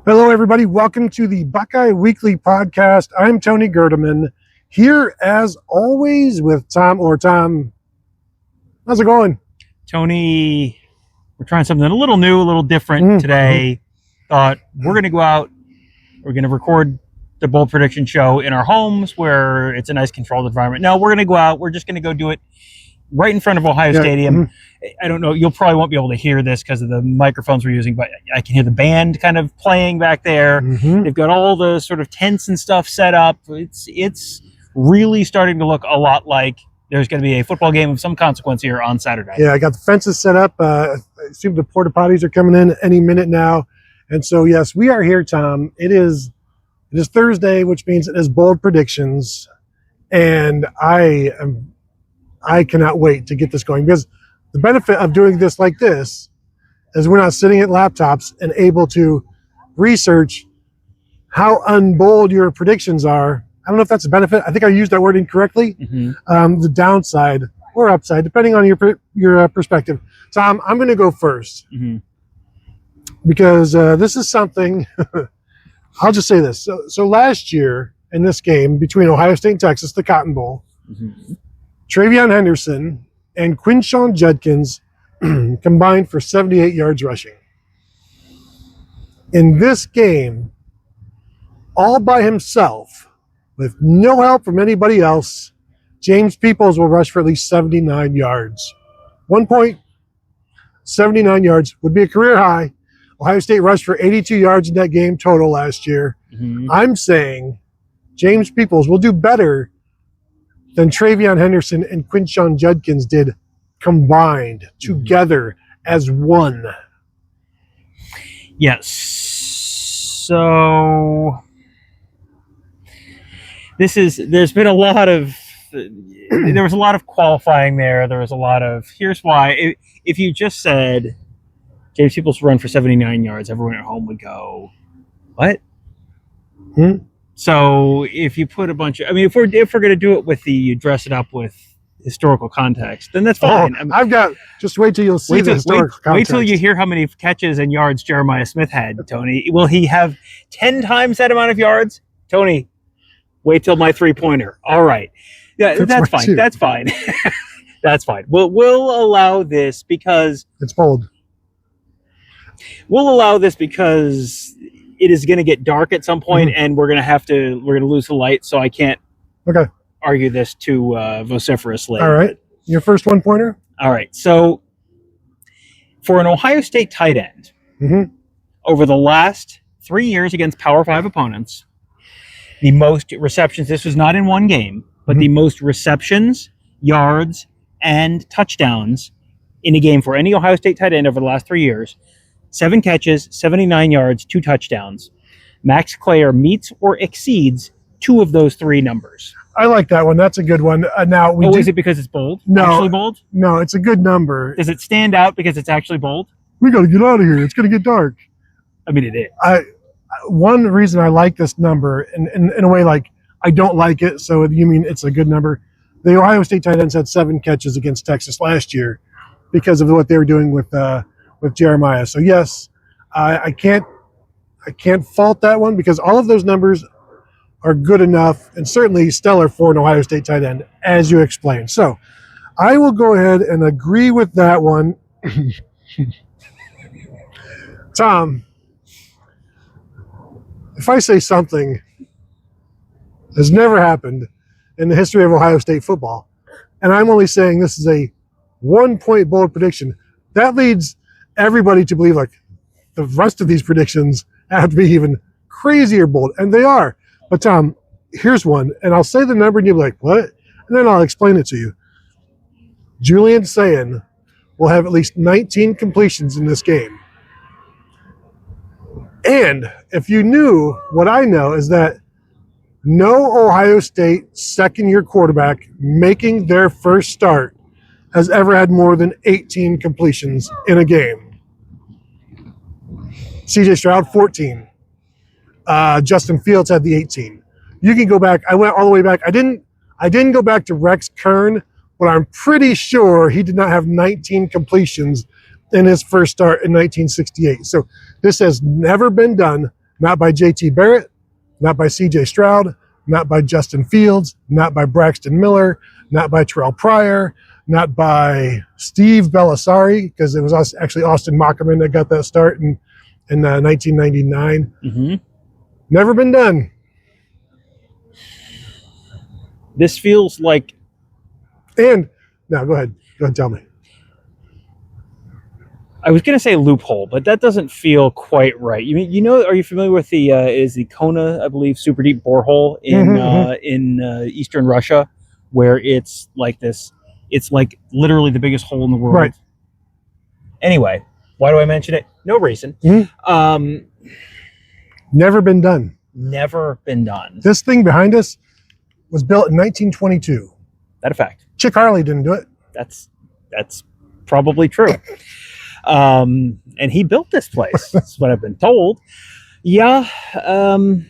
Hello, everybody. Welcome to the Buckeye Weekly Podcast. I'm Tony Gerdeman, here as always with Tom. How's it going? Tony, we're trying something a little new, a little different today. Thought we're going to go out. We're going to record the bold prediction show in our homes where it's a nice controlled environment. No, we're going to go out. We're just going to go do it right in front of Ohio Stadium. I don't know. You'll probably won't be able to hear this because of the microphones we're using, but I can hear the band kind of playing back there. They've got all the sort of tents and stuff set up. It's really starting to look a lot like there's going to be a football game of some consequence here on Saturday. Yeah, I got the fences set up. I assume the porta potties are coming in any minute now. And so, yes, we are here, Tom. It is Thursday, which means it is bold predictions. And I cannot wait to get this going, because the benefit of doing this like this is we're not sitting at laptops and able to research how unbold your predictions are. I don't know if that's a benefit. I think I used that word incorrectly. The downside or upside, depending on your perspective. Tom, I'm going to go first because this is something. I'll just say this. So last year in this game between Ohio State and Texas, the Cotton Bowl, Travion Henderson and Quinshon Judkins combined for 78 yards rushing. In this game, all by himself, with no help from anybody else, James Peoples will rush for at least 79 yards. 1 point, 79 yards would be a career high. Ohio State rushed for 82 yards in that game total last year. I'm saying James Peoples will do better than Travion Henderson and Quinshon Judkins did combined together as one. Yes. So there's been a lot of, there was a lot of qualifying there. There was a lot of, here's why. If you just said James Peoples run for 79 yards, everyone at home would go, what? So if you put a bunch of, if we're going to do it with you dress it up with historical context, then that's fine. I've got, just wait till you'll see the historical context. Wait till you hear how many catches and yards Jeremiah Smith had, Tony. Will he have 10 times that amount of yards? Tony, wait till my 3-pointer. All right. Yeah, that's fine. That's fine. That's fine. We'll allow this because it's bold. We'll allow this because it is going to get dark at some point, and we're going to lose the light, so I can't argue this too vociferously. All right. Your first 1-pointer? All right. So for an Ohio State tight end, over the last 3 years against Power 5 opponents, the most receptions, this was not in one game, but the most receptions, yards, and touchdowns in a game for any Ohio State tight end over the last 3 years, 7 catches, 79 yards, 2 touchdowns. Max Clayer meets or exceeds 2 of those 3 numbers. I like that one. That's a good one. Now, is it because it's bold? No, actually bold? No, it's a good number. Does it stand out because it's actually bold? We got to get out of here. It's going to get dark. It is. One reason I like this number, and in a way, like, I don't like it, so you mean it's a good number. The Ohio State tight ends had 7 catches against Texas last year because of what they were doing with Jeremiah. So yes, I can't fault that one because all of those numbers are good enough and certainly stellar for an Ohio State tight end, as you explained. So I will go ahead and agree with that one. Tom, if I say something has never happened in the history of Ohio State football, and I'm only saying this is a 1-point bold prediction, that leads everybody to believe like the rest of these predictions have to be even crazier bold, and they are. But Tom, here's one, and I'll say the number and you'll be like, what? And then I'll explain it to you. Julian Sayin will have at least 19 completions in this game. And if you knew what I know is that no Ohio State second-year quarterback making their first start has ever had more than 18 completions in a game. CJ Stroud, 14. Justin Fields had the 18. You can go back. I went all the way back. I didn't go back to Rex Kern, but I'm pretty sure he did not have 19 completions in his first start in 1968. So this has never been done. Not by J.T. Barrett, not by C.J. Stroud, not by Justin Fields, not by Braxton Miller, not by Terrell Pryor, not by Steve Bellisari, because it was actually Austin Mockerman that got that start in 1999. Mm-hmm. Never been done. This feels like... And, no, go ahead. Go ahead, tell me. I was going to say loophole, but that doesn't feel quite right. Are you familiar with the Kona, I believe, super deep borehole in eastern Russia, where it's like this, it's like literally the biggest hole in the world. Right. Anyway, why do I mention it? No reason. Mm-hmm. Never been done. Never been done. This thing behind us was built in 1922. That a fact. Chick Harley didn't do it. That's probably true. And he built this place. That's what I've been told. Yeah. Do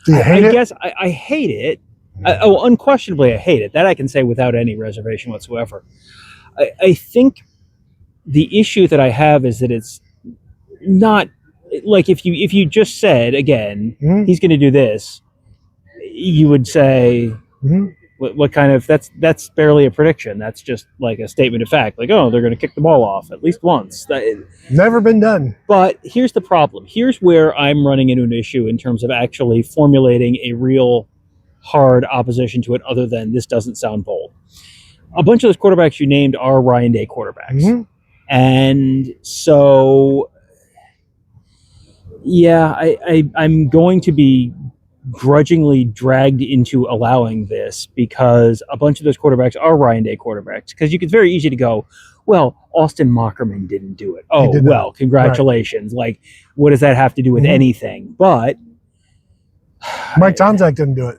you hate it? I guess I hate it. Unquestionably, I hate it. That I can say without any reservation whatsoever. I think the issue that I have is that it's not like if you just said again, he's going to do this, you would say, what kind of that's barely a prediction. That's just like a statement of fact. Like, oh, they're going to kick the ball off at least once. Never been done. But here's the problem. Here's where I'm running into an issue in terms of actually formulating a real hard opposition to it other than this doesn't sound bold. A bunch of those quarterbacks you named are Ryan Day quarterbacks. And so, yeah, I'm going to be grudgingly dragged into allowing this because a bunch of those quarterbacks are Ryan Day quarterbacks. Because it's very easy to go, well, Austin Mockerman didn't do it. Oh, well, congratulations. Right. Like, what does that have to do with anything? But Mike Tomczak didn't do it.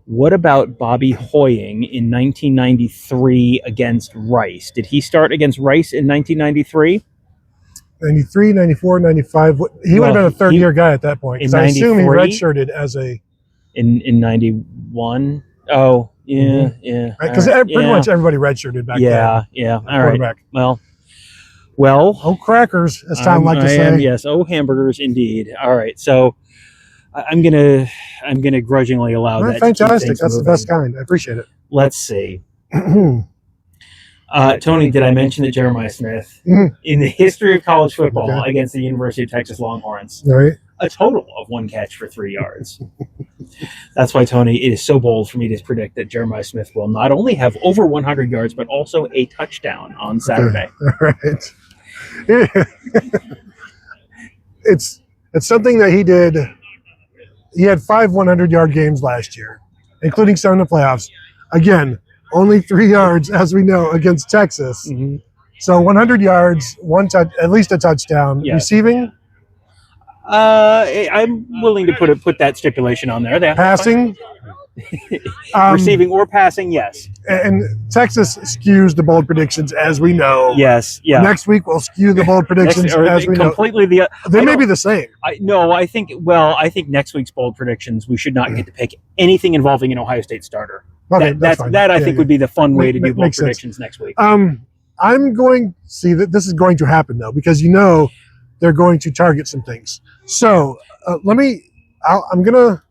What about Bobby Hoying in 1993 against Rice? Did he start against Rice in 1993? 93, 94, 95. He would have been a third-year guy at that point. Because I assume he redshirted as a... In 91? Oh, yeah, yeah. Because pretty much everybody redshirted back then. Yeah, all right. Well. Oh, crackers, as Tom liked to say. Yes, oh, hamburgers, indeed. All right, so I'm gonna grudgingly allow that. Fantastic, that's the best kind. I appreciate it. Let's see. Tony, did I mention that Jeremiah Smith, in the history of college football against the University of Texas Longhorns, a total of 1 catch for 3 yards? That's why, Tony, it is so bold for me to predict that Jeremiah Smith will not only have over 100 yards, but also a touchdown on Saturday. All right. It's something that he did. He had 5 100-yard games last year, including some in the playoffs. Again, only 3 yards, as we know, against Texas. So 100 yards, at least a touchdown. Yes. Receiving? I'm willing to put that stipulation on there. Passing? Receiving or passing, yes. And Texas skews the bold predictions, as we know. Yes, yeah. Next week we'll skew the bold predictions, as we completely know. They may be the same. I think next week's bold predictions, we should not get to pick anything involving an Ohio State starter. Okay, that's fine. I think would be the fun way to do bold predictions next week. I'm going to see that this is going to happen, though, because they're going to target some things. So I'm going to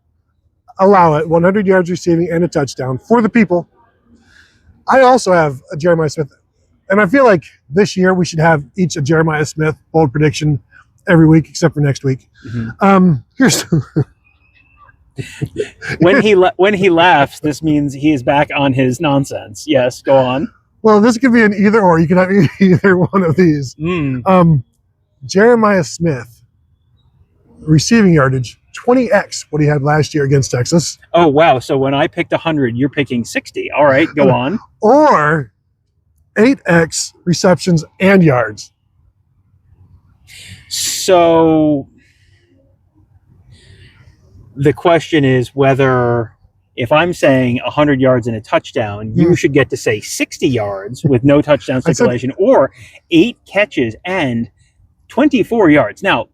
allow it 100 yards receiving and a touchdown for the people. I also have a Jeremiah Smith, and I feel like this year we should have each a Jeremiah Smith bold prediction every week except for next week. Here's when he laughs, this means he is back on his nonsense. Yes, go on. Well, this could be an either or. You can have either one of these. Jeremiah Smith, receiving yardage, 20x what he had last year against Texas. Oh, wow. So when I picked 100, you're picking 60. All right, go on. Or 8x receptions and yards. So the question is whether, if I'm saying 100 yards and a touchdown, you should get to say 60 yards with no touchdown stipulation, or 8 catches and 24 yards. Now,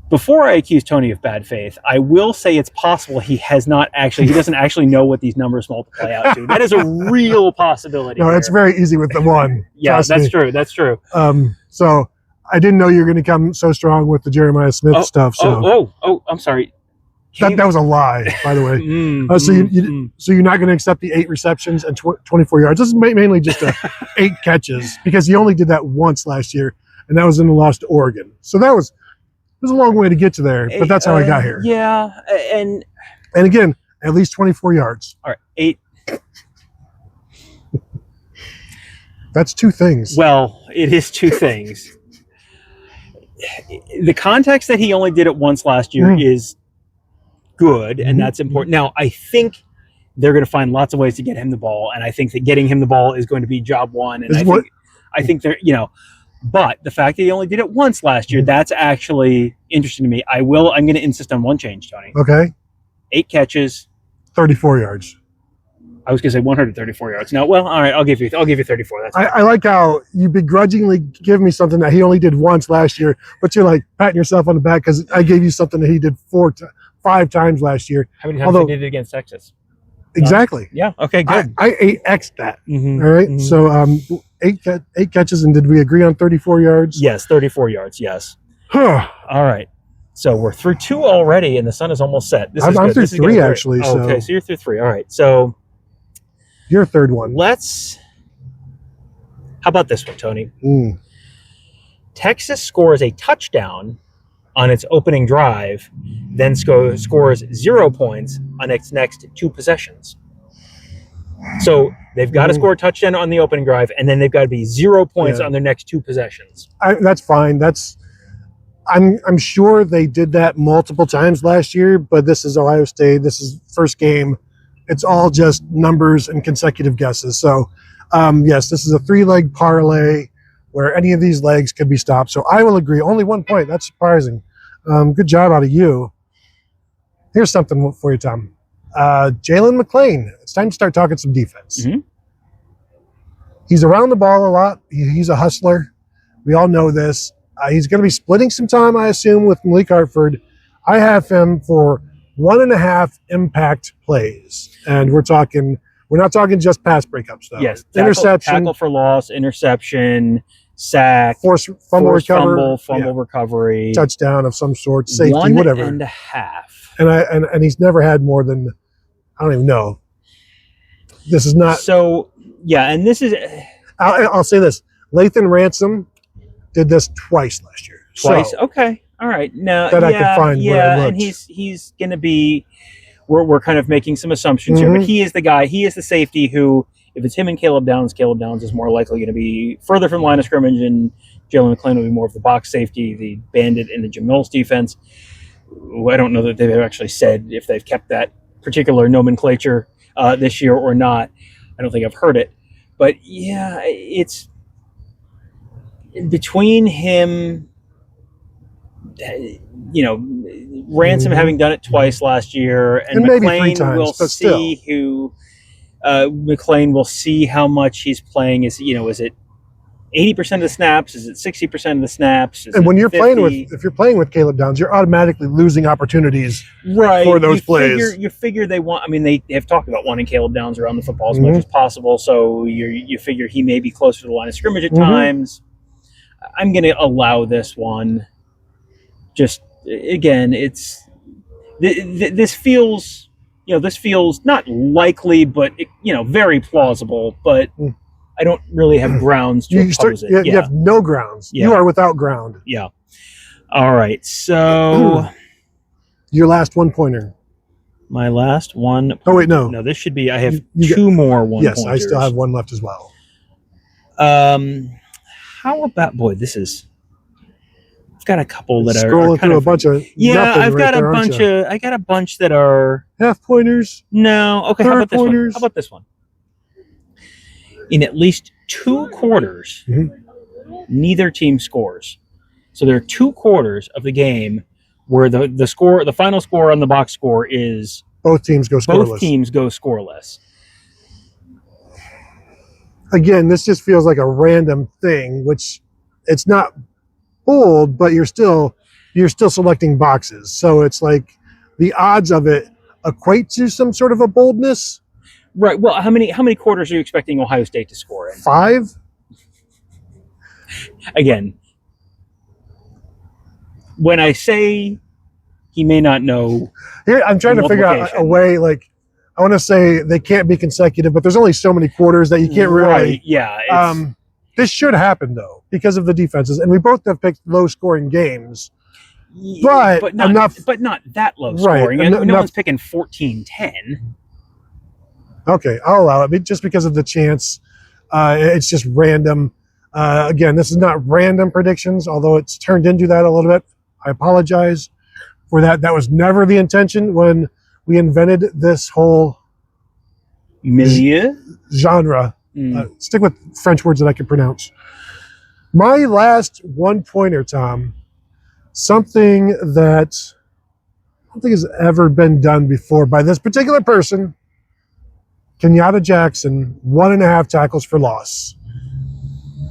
before I accuse Tony of bad faith, I will say it's possible he doesn't actually know what these numbers multiply out to. That is a real possibility. No, it's very easy with the one. Yeah, that's true. So I didn't know you were going to come so strong with the Jeremiah Smith stuff. So I'm sorry. That was a lie, by the way. So you're not going to accept the 8 receptions and 24 yards. This is mainly just 8 catches because he only did that once last year, and that was in the loss to Oregon. So it was a long way to get to there, but that's how I got here. Yeah, and again, at least 24 yards. All right, 8. That's 2 things. Well, it is 2 things. The context that he only did it once last year is good, and that's important. Now, I think they're going to find lots of ways to get him the ball, and I think that getting him the ball is going to be job one. And I think they're, but the fact that he only did it once last year, that's actually interesting to me. I'm going to insist on one change, Tony. Okay. 8 catches, 34 yards. I was going to say 134 yards. No, well, all right, I'll give you 34. That's I like how you begrudgingly give me something that he only did once last year, but you're like patting yourself on the back because I gave you something that he did 5 times last year. How many times he did it against Texas? Exactly. Yeah. Okay. Good. I 8x'd that. Mm-hmm. All right. Mm-hmm. So 8 catches, and did we agree on 34 yards? Yes, 34 yards. Yes. All right. So we're through 2 already, and the sun is almost set. I'm through 3 actually. Okay, so you're through 3. All right. So your third one. How about this one, Tony? Texas scores a touchdown on its opening drive, then scores 0 points on its next 2 possessions. So they've got to score a touchdown on the opening drive, and then they've got to be 0 points on their next 2 possessions. That's fine. I'm sure they did that multiple times last year, but this is Ohio State. This is first game. It's all just numbers and consecutive guesses. So, yes, this is a 3-leg parlay where any of these legs could be stopped. So I will agree. Only 1 point. That's surprising. Good job out of you. Here's something for you, Tom. Jalen McClain. It's time to start talking some defense. Mm-hmm. He's around the ball a lot. He's a hustler. We all know this. He's going to be splitting some time, I assume, with Malik Hartford. I have him for 1.5 impact plays. And we're not talking just pass breakups, though. Yes. Interception. Tackle for loss, interception, sack, force fumble recovery, touchdown of some sort, safety, whatever. 1.5. And he's never had more than, I don't even know. This is not. So, yeah, and this is. I'll say this. Lathan Ransom did this twice last year. Twice? So, okay. All right. Now, I can find where I looked. And he's going to be. We're kind of making some assumptions here, but he is the guy. He is the safety who, if it's him and Caleb Downs is more likely going to be further from line of scrimmage, and Jalen McClain will be more of the box safety, the bandit in the Jim Knowles defense. I don't know that they've actually said if they've kept that particular nomenclature this year or not. I don't think I've heard it. But, yeah, it's between him, Ransom having done it twice last year, and McClain will see who McClain will see how much he's playing. Is it 80% of the snaps? Is it 60% of the snaps? And when you're if you're playing with Caleb Downs, you're automatically losing opportunities for those plays. You figure they want. I mean, they have talked about wanting Caleb Downs around the football as much as possible. So you figure he may be closer to the line of scrimmage at times. I'm going to allow this one. Just again, this feels not likely, but very plausible. But I don't really have grounds to oppose it. You have no grounds. Yeah. You are without ground. Yeah. All right. So your last 1-pointer. My last one. Oh wait, no. No, this should be. I have 2 more 1-pointers. Yes, I still have 1 left as well. How about this is. I've got a couple that are scrolling through a bunch of. Yeah, I've got a bunch of. I got a bunch that are half pointers. No, okay. How about this one? How about this one? In at least 2 quarters, neither team scores. So there are 2 quarters of the game where the final score on the box score is both teams go scoreless. Again, this just feels like a random thing, which it's not bold, but you're still selecting boxes. So it's like the odds of it equate to some sort of a boldness. Right. Well, how many quarters are you expecting Ohio State to score in? 5. Again, when I say he may not know, here I'm trying to figure out a way. Like, I want to say they can't be consecutive, but there's only so many quarters that you can't really. Right, yeah. This should happen though because of the defenses, and we both have picked low-scoring games. But not that low scoring. Right, no one's picking 14-10. Okay, I'll allow it, just because of the chance. It's just random. Again, this is not random predictions, although it's turned into that a little bit. I apologize for that. That was never the intention when we invented this whole milieu genre. Stick with French words that I can pronounce. My last one-pointer, Tom, something that I don't think has ever been done before by this particular person, Kenyatta Jackson, 1.5 tackles for loss.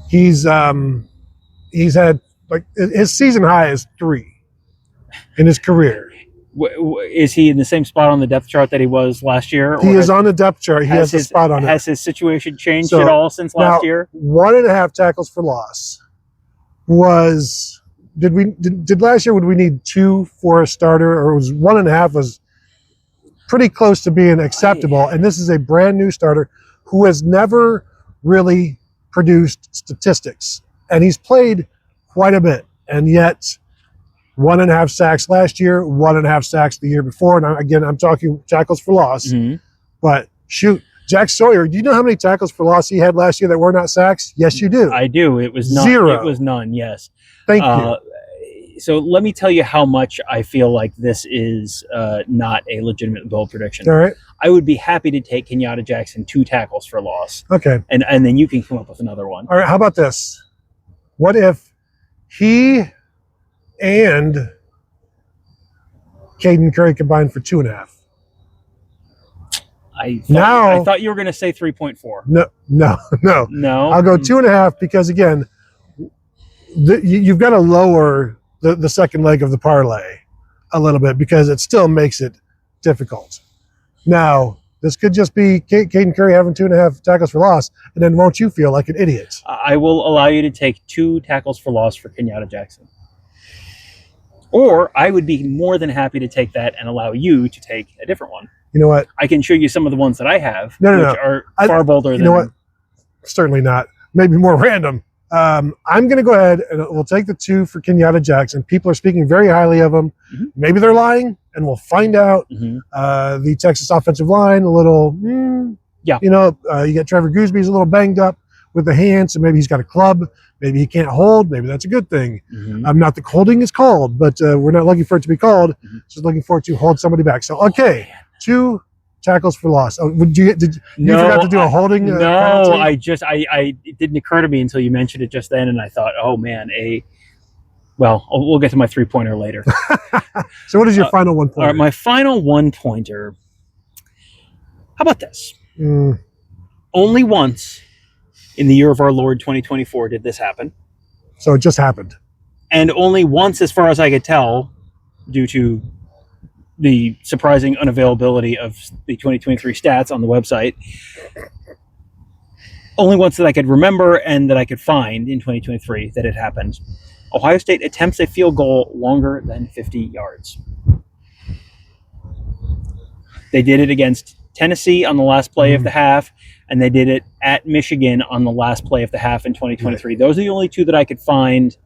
He's had, like, his season high is 3 in his career. Is he in the same spot on the depth chart that he was last year? He is on the depth chart. He has a spot on it. Has his situation changed at all since last year? 1.5 tackles for loss was. Did last year? Would we need 2 for a starter, or was 1.5 was pretty close to being acceptable? And this is a brand new starter who has never really produced statistics, and he's played quite a bit, and yet 1.5 sacks last year, 1.5 sacks the year before. And again, I'm talking tackles for loss. Mm-hmm. But shoot, Jack Sawyer, do you know how many tackles for loss he had last year that were not sacks? Yes, you do. I do. It was none. 0. It was none. Yes. Thank you. So let me tell you how much I feel like this is not a legitimate bold prediction. All right. I would be happy to take Kenyatta Jackson 2 tackles for loss. Okay. And then you can come up with another one. All right. How about this? What if he and Caden Curry combined for 2.5? I thought you were going to say 3.4. No. I'll go 2.5 because, again, you've got to lower the second leg of the parlay a little bit because it still makes it difficult. Now, this could just be Caden Curry having 2.5 tackles for loss, and then won't you feel like an idiot? I will allow you to take 2 tackles for loss for Kenyatta Jackson. Or I would be more than happy to take that and allow you to take a different one. You know what? I can show you some of the ones that I have, which are far bolder than... You know what? Certainly not. Maybe more random. I'm going to go ahead and we'll take the 2 for Kenyatta Jackson. People are speaking very highly of him. Mm-hmm. Maybe they're lying, and we'll find out. Mm-hmm. The Texas offensive line, a little... yeah. You got Trevor Goosby's a little banged up with the hands, so maybe he's got a club. Maybe he can't hold. Maybe that's a good thing. Mm-hmm. Not that holding is called, but we're not looking for it to be called. Mm-hmm. Just looking for it to hold somebody back. So, okay, 2 tackles for loss. Oh, you forgot to do a holding? No, penalty? It didn't occur to me until you mentioned it just then, and I thought, oh man, we'll get to my 3-pointer later. So, what is your final 1-pointer? All right, my final 1-pointer. How about this? Only once in the year of our Lord 2024 did this happen. So it just happened. And only once, as far as I could tell, due to the surprising unavailability of the 2023 stats on the website, only once that I could remember and that I could find in 2023 that it happened. Ohio State attempts a field goal longer than 50 yards. They did it against Tennessee on the last play of the half, and they did it at Michigan on the last play of the half in 2023. Right. Those are the only 2 that I could find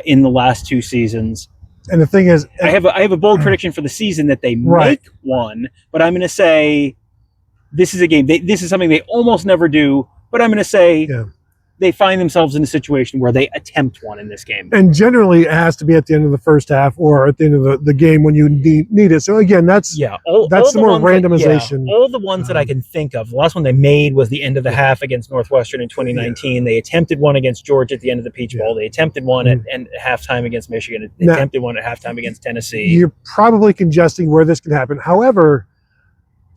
in the last 2 seasons. And the thing is, I have a bold prediction for the season that they make one, but I'm going to say this is a game. This is something they almost never do, but I'm going to say they find themselves in a situation where they attempt one in this game. And generally, it has to be at the end of the first half or at the end of the game when you need it. So again, that's all the more randomization. All the ones that I can think of. The last one they made was the end of the half against Northwestern in 2019. They attempted one against Georgia at the end of the Peach Bowl. They attempted one at halftime against Michigan. They attempted one at halftime against Tennessee. You're probably congesting where this can happen. However,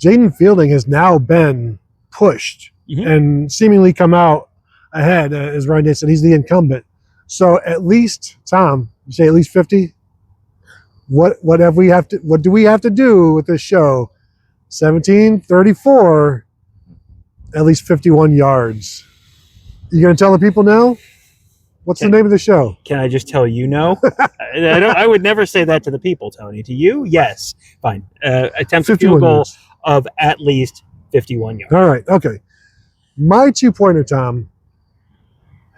Jaden Fielding has now been pushed and seemingly come out ahead, as Ryan Day said. He's the incumbent. So at least, Tom, you say at least 50? What do we have to do with this show? 17-34, at least 51 yards. You going to tell the people now? What's the name of the show? Can I just tell you no? I would never say that to the people, Tony. To you, yes. Fine. Attempt a field goal of at least 51 yards. All right. Okay. My 2-pointer, Tom,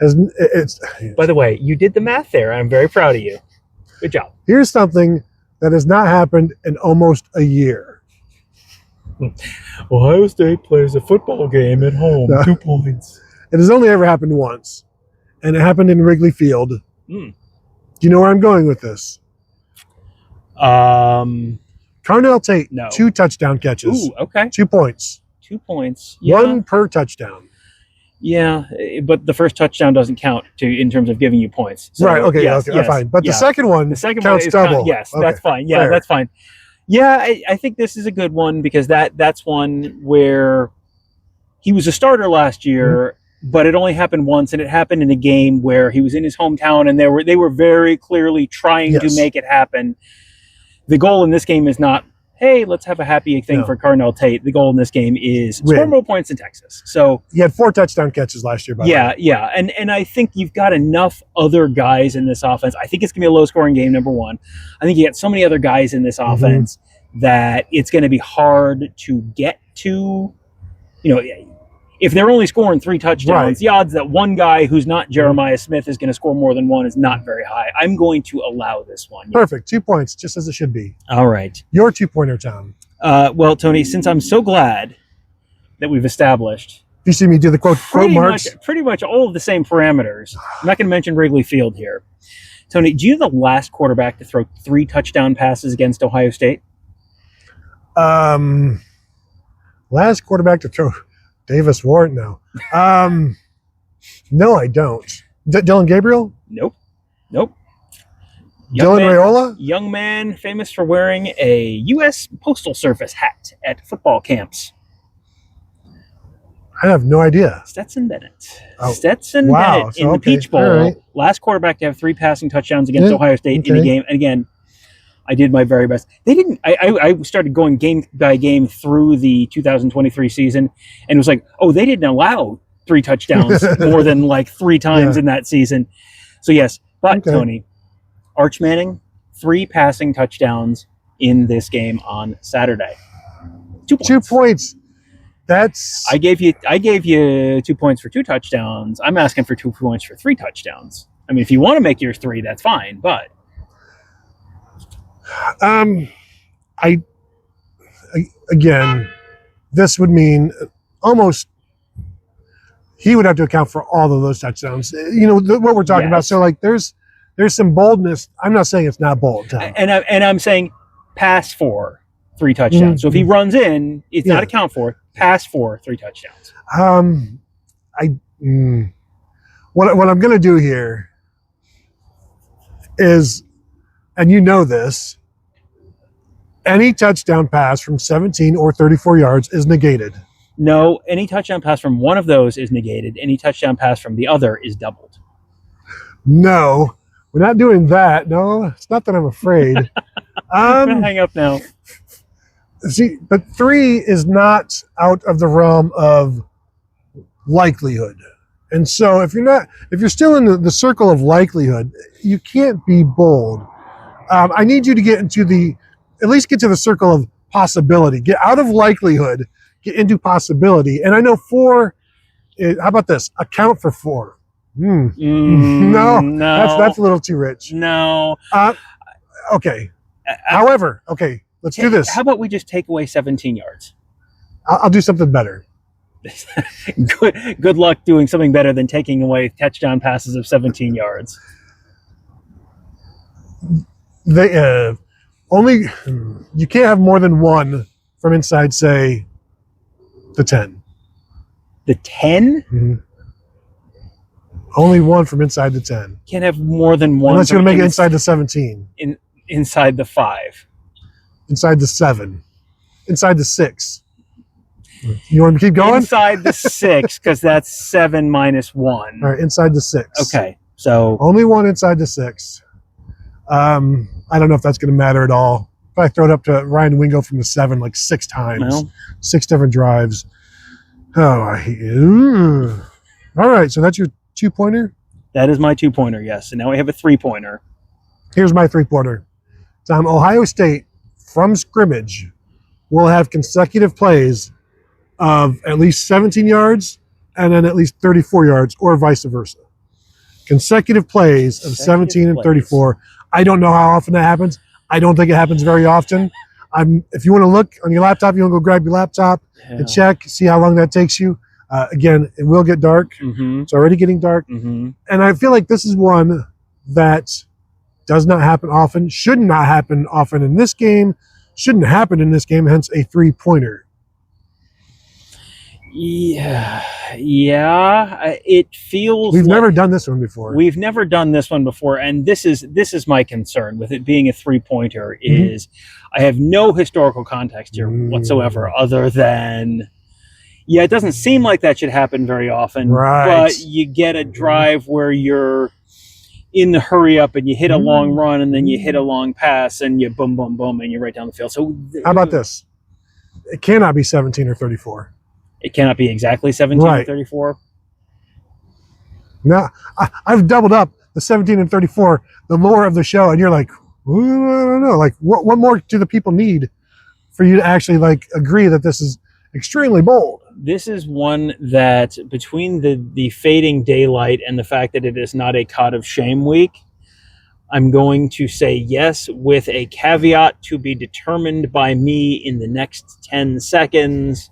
it's. By the way, you did the math there. I'm very proud of you. Good job. Here's something that has not happened in almost a year. Ohio State plays a football game at home. 2 points. It has only ever happened once, and it happened in Wrigley Field. Do you know where I'm going with this? Carnell Tate, 2 touchdown catches. Ooh, okay. 2 points. 2 points. Yeah. 1 per touchdown. Yeah, but the first touchdown doesn't count in terms of giving you points. So, right. Okay. Yes, fine. But the second one counts double. Yes, okay. That's fine. Yeah, that's fine. Yeah, I think this is a good one because that's one where he was a starter last year, but it only happened once, and it happened in a game where he was in his hometown, and they were very clearly trying to make it happen. The goal in this game is not, hey, let's have a happy thing for Carnell Tate. The goal in this game is score more points in Texas. So he had 4 touchdown catches last year. By the way. Yeah, and I think you've got enough other guys in this offense. I think it's going to be a low-scoring game, number one. I think you got so many other guys in this offense that it's going to be hard to get to. You know, if they're only scoring 3 touchdowns, the odds that one guy who's not Jeremiah Smith is going to score more than 1 is not very high. I'm going to allow this one. Perfect. 2 points, just as it should be. All right. Your 2-pointer, Tom. Well, Tony, since I'm so glad that we've established... You see me do the quote marks? Pretty much all of the same parameters. I'm not going to mention Wrigley Field here. Tony, do you know the last quarterback to throw 3 touchdown passes against Ohio State? Last quarterback to throw... Davis Warren, no. No, I don't. Dylan Gabriel? Nope. Dylan Raiola? Young man famous for wearing a U.S. Postal Service hat at football camps. I have no idea. Stetson Bennett. Bennett in the Peach Bowl. Right. Last quarterback to have 3 passing touchdowns against Ohio State in a game. And again, I did my very best. They didn't. I started going game by game through the 2023 season, and it was like, they didn't allow 3 touchdowns more than like 3 times in that season. So yes, but Tony, Arch Manning, 3 passing touchdowns in this game on Saturday. 2 points. 2 points. That's. I gave you 2 points for 2 touchdowns. I'm asking for 2 points for 3 touchdowns. I mean, if you want to make yours 3, that's fine, but. Again, this would mean almost he would have to account for all of those touchdowns. You know what we're talking about. So like, there's some boldness. I'm not saying it's not bold, Tom. And I'm saying pass for 3 touchdowns. So if he runs in, it's not account for. Pass for 3 touchdowns. What I'm going to do here is. And you know this, any touchdown pass from 17 or 34 yards is negated. No, any touchdown pass from one of those is negated. Any touchdown pass from the other is doubled. No, we're not doing that. No, it's not that I'm afraid. Hang up now. See, but 3 is not out of the realm of likelihood. And so if you're still in the circle of likelihood, you can't be bold. I need you to get into at least get to the circle of possibility. Get out of likelihood, get into possibility. And I know 4, how about this? Account for 4. No, that's a little too rich. No. Okay. However, let's do this. How about we just take away 17 yards? I'll do something better. Good luck doing something better than taking away touchdown passes of 17 yards. They you can't have more than 1 from inside, say, the 10. The 10? Mm-hmm. Only 1 from inside the 10. Can't have more than 1. Unless you're going to make it inside the 17. Inside the 5. Inside the 7. Inside the 6. You want to keep going? Inside the 6, because that's 7 minus 1. All right, inside the 6. Okay, so... Only 1 inside the 6. I don't know if that's going to matter at all. If I throw it up to Ryan Wingo from the 7 like 6 times, 6 different drives. All right, so that's your 2-pointer? That is my 2-pointer, yes. And now we have a 3-pointer. Here's my 3-pointer. Tom, Ohio State, from scrimmage, will have consecutive plays of at least 17 yards and then at least 34 yards, or vice versa. Consecutive plays of 17 and 34. I don't know how often that happens. I don't think it happens very often. If you want to look on your laptop, you want to go grab your laptop and check, see how long that takes you. Again, it will get dark. Mm-hmm. It's already getting dark. Mm-hmm. And I feel like this is one that does not happen often, should not happen often in this game, shouldn't happen in this game, hence a 3-pointer. Yeah. It feels We've never done this one before. We've never done this one before, and this is my concern with it being a 3-pointer is I have no historical context here whatsoever other than, it doesn't seem like that should happen very often, right. But you get a drive where you're in the hurry up and you hit a long run and then you hit a long pass and you boom, boom, boom, and you're right down the field. So how about this? It cannot be 17 or 34. It cannot be exactly 17 or 34. No, I've doubled up the 17 and 34, the lore of the show, and you're like, well, I don't know. Like, what more do the people need for you to actually like agree that this is extremely bold? This is one that, between the fading daylight and the fact that it is not a Cod of Shame week, I'm going to say yes, with a caveat to be determined by me in the next 10 seconds.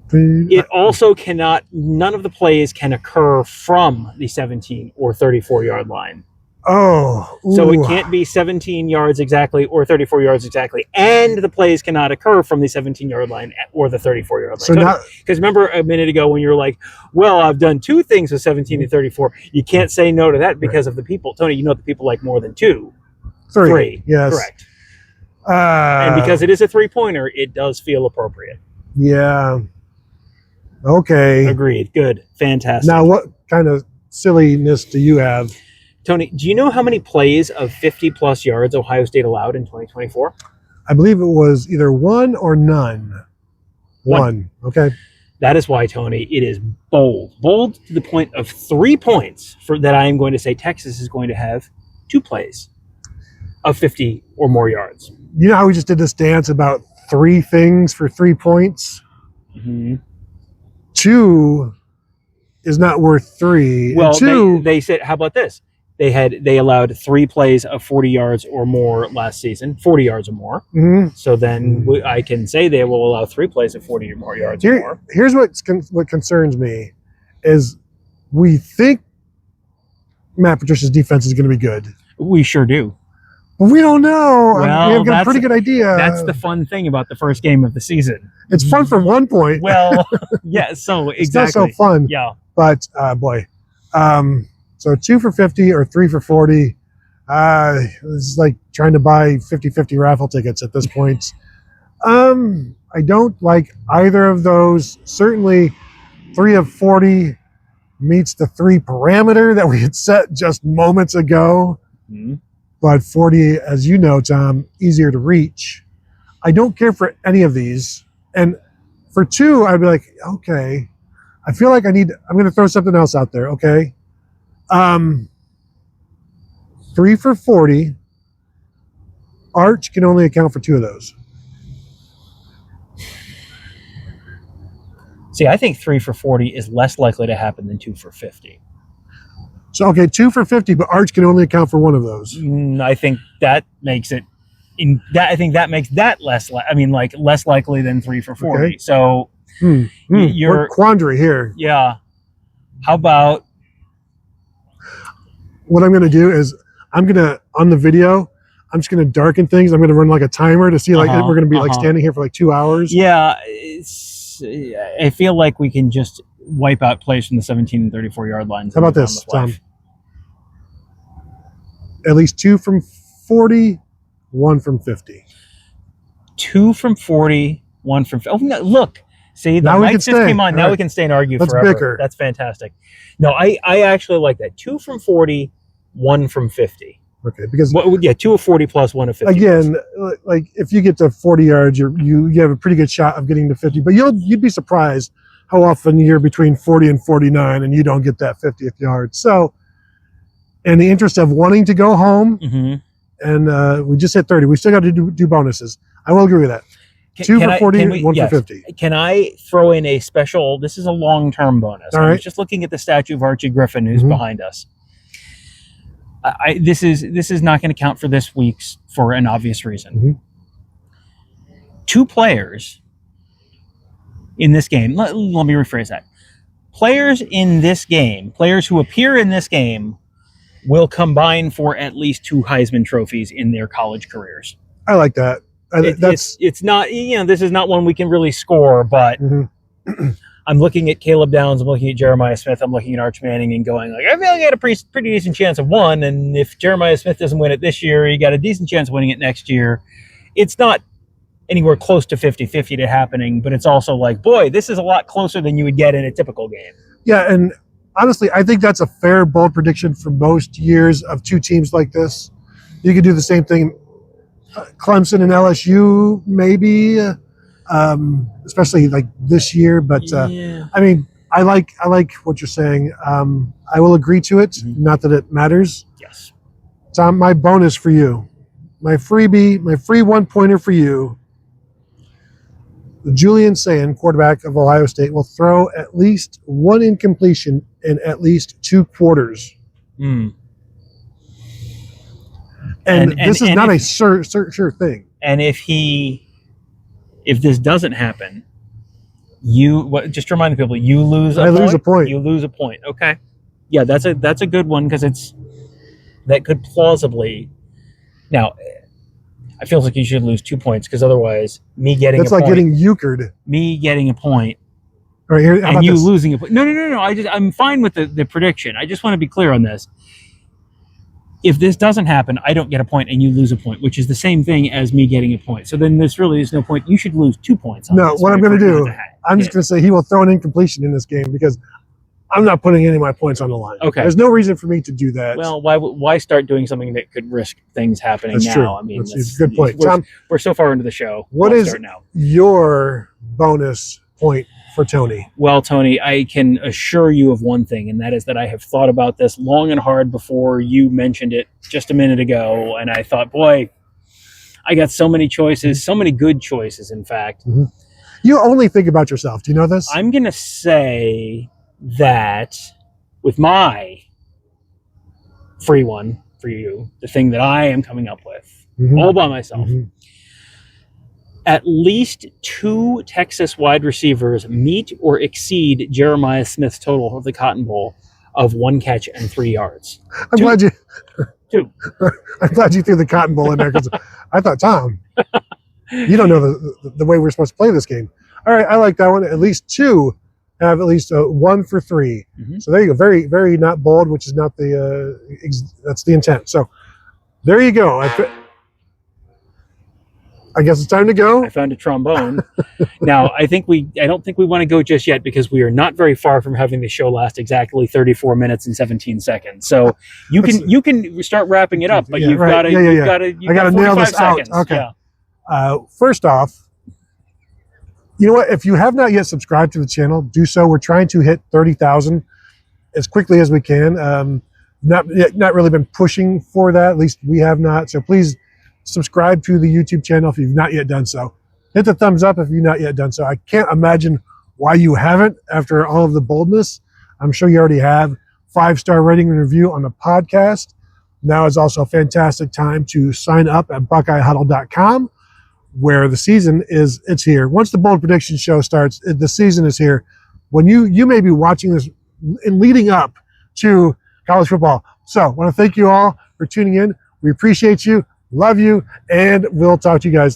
It also cannot, none of the plays can occur from the 17 or 34 yard line. Oh. Ooh. So it can't be 17 yards exactly or 34 yards exactly. And the plays cannot occur from the 17 yard line or the 34 yard line. So because remember a minute ago when you were like, well, I've done 2 things with 17 and 34. You can't say no to that because of the people. Tony, you know the people like more than 2. 3. Yes. Correct. And because it is a 3-pointer, it does feel appropriate. Yeah. Okay. Agreed. Good. Fantastic. Now, what kind of silliness do you have? Tony, do you know how many plays of 50-plus yards Ohio State allowed in 2024? I believe it was either 1 or none. 1. Okay. That is why, Tony, it is bold. Bold to the point of 3 points that I am going to say Texas is going to have 2 plays of 50 or more yards. You know how we just did this dance about 3 things for 3 points? Mm-hmm. 2 is not worth 3. Well, and 2, they said, how about this? They allowed 3 plays of 40 yards or more last season, 40 yards or more. Mm-hmm. So then I can say they will allow 3 plays of 40 or more yards or more. Here's what concerns me is we think Matt Patricia's defense is going to be good. We sure do. But we don't know. Well, we have a pretty good idea. That's the fun thing about the first game of the season. It's fun for 1 point. Well, yeah, so exactly. It's not so fun. Yeah. But, boy. So 2 for 50 or 3 for 40. It's like trying to buy 50-50 raffle tickets at this point. I don't like either of those. Certainly 3 of 40 meets the 3 parameter that we had set just moments ago. Mm-hmm. But 40, as you know, Tom, easier to reach. I don't care for any of these. And for 2, I'd be like, okay, I feel like I'm going to throw something else out there, okay? 3 for 40. Arch can only account for 2 of those. See, I think 3 for 40 is less likely to happen than 2 for 50. So, okay, 2 for 50, but Arch can only account for 1 of those. I think that makes it makes that less likely than 3 for 40. Okay. So We're quandary here. Yeah. How about what I'm going to do is on the video, I'm just going to darken things. I'm going to run like a timer to see we're going to be like standing here for like 2 hours. Yeah. I feel like we can just wipe out plays from the 17 and 34 yard lines. How about this, Tom? At least 2 from 40, 1 from 50. 2 from 40, 1 from 50. Oh, no, look. See, the mic just came on. Now right. We can stay and argue forever. Let's bicker. That's fantastic. No, I actually like that. 2 from 40, 1 from 50. Okay, because 2 of 40 plus 1 of 50. Again, like if you get to 40 yards, you have a pretty good shot of getting to 50. But you'd be surprised how often you're between 40 and 49 and you don't get that 50th yard. So in the interest of wanting to go home, and we just hit 30, we still got to do bonuses. I will agree with that. Two for 40, one for 50. Can I throw in a special, this is a long-term bonus. All I right. was just looking at the statue of Archie Griffin, who's behind us. This is not going to count for this week's for an obvious reason. 2 players in this game. Let me rephrase that. Players in this game, players who appear in this game, will combine for at least 2 Heisman trophies in their college careers. I like that. It's not, this is not one we can really score, but I'm looking at Caleb Downs, I'm looking at Jeremiah Smith, I'm looking at Arch Manning and going like, I feel like I got a pretty decent chance of one, and if Jeremiah Smith doesn't win it this year, you got a decent chance of winning it next year. It's not anywhere close to 50-50 to happening, but it's also like, boy, this is a lot closer than you would get in a typical game. Yeah, and honestly, I think that's a fair bold prediction for most years of 2 teams like this. You could do the same thing. Clemson and LSU, maybe, especially like this year. But I mean, I like what you're saying. I will agree to it. Not that it matters. Yes. Tom, my bonus for you, my freebie, my free 1-pointer for you. Julian Sayin, quarterback of Ohio State, will throw at least 1 incompletion in at least 2 quarters. And this is not a sure thing. And if this doesn't happen, just to remind the people, you lose a point. I lose a point. You lose a point. Okay. Yeah, that's a good one because that could plausibly. Now, I feel like you should lose 2 points because otherwise, that's like getting euchred. Me getting a point, right, here, and you losing a point. No. I'm fine with the prediction. I just want to be clear on this. If this doesn't happen, I don't get a point and you lose a point, which is the same thing as me getting a point. So then this really is no point. You should lose 2 points. No, what I'm going to do, I'm just going to say he will throw an incompletion in this game because I'm not putting any of my points on the line. Okay. There's no reason for me to do that. Well, why start doing something that could risk things happening That's now? True. I mean, that's a good point. Tom, we're so far into the show. What is your bonus point for Tony? Well, Tony, I can assure you of one thing, and that is that I have thought about this long and hard before you mentioned it just a minute ago, and I thought, boy, I got so many choices, so many good choices, in fact. You only think about yourself. Do you know this? I'm going to say that with my free one for you, the thing that I am coming up with, all by myself, at least 2 Texas wide receivers meet or exceed Jeremiah Smith's total of the Cotton Bowl of 1 catch and 3 yards. I'm glad you 2. I'm glad you threw the Cotton Bowl in there because I thought, Tom, you don't know the way we're supposed to play this game. All right, I like that one. At least 2 have at least 1 for 3. So there you go. Very, very not bold, which is not that's the intent. So there you go. I guess it's time to go. I found a trombone. Now, I don't think we want to go just yet because we are not very far from having the show last exactly 34 minutes and 17 seconds. So you can start wrapping it up, but you've got to nail this seconds. out. Okay. Yeah. First off, you know what? If you have not yet subscribed to the channel, do so. We're trying to hit 30,000 as quickly as we can. Not really been pushing for that. At least we have not. So please subscribe to the YouTube channel if you've not yet done so. Hit the thumbs up if you've not yet done so. I can't imagine why you haven't after all of the boldness. I'm sure you already have. 5-star rating and review on the podcast. Now is also a fantastic time to sign up at BuckeyeHuddle.com, where the season it's here. Once the bold prediction show starts, the season is here. When you may be watching this in leading up to college football. So I want to thank you all for tuning in. We appreciate you. Love you, and we'll talk to you guys later.